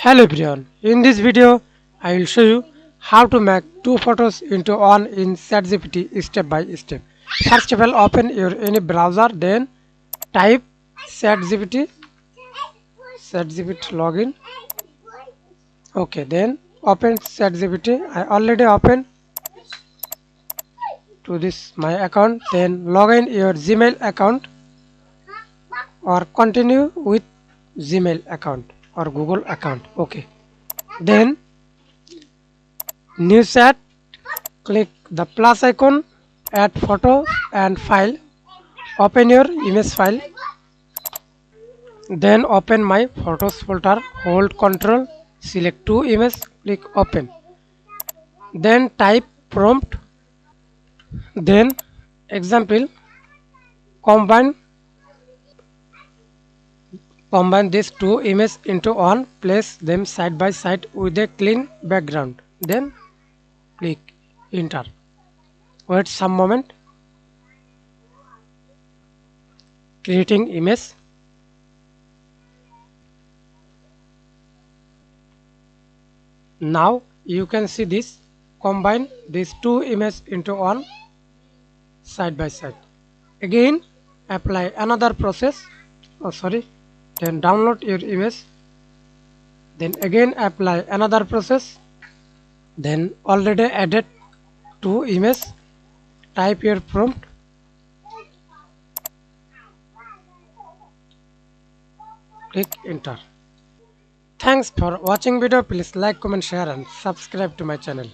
Hello everyone, in this video I will show you how to make two photos into one in ChatGPT step by step. First of all, open your any browser, then type ChatGPT login. Okay, then open ChatGPT. I already open to this my account. Then log in your Gmail account or continue with Gmail account or Google account. Okay, then new chat. Click the plus icon, add photo and file, open your image file, then open my photos folder, hold Ctrl, select two images, click open, then type prompt, then example, combine combine these two images into one, place them side by side with a clean background, then click enter. Wait some moment. Creating image. Now you can see this, combine these two images into one side by side. Again apply another process. Then download your image. Then again apply another process. Then already added two images. Type your prompt. Click enter. Thanks for watching video. Please like, comment, share and subscribe to my channel.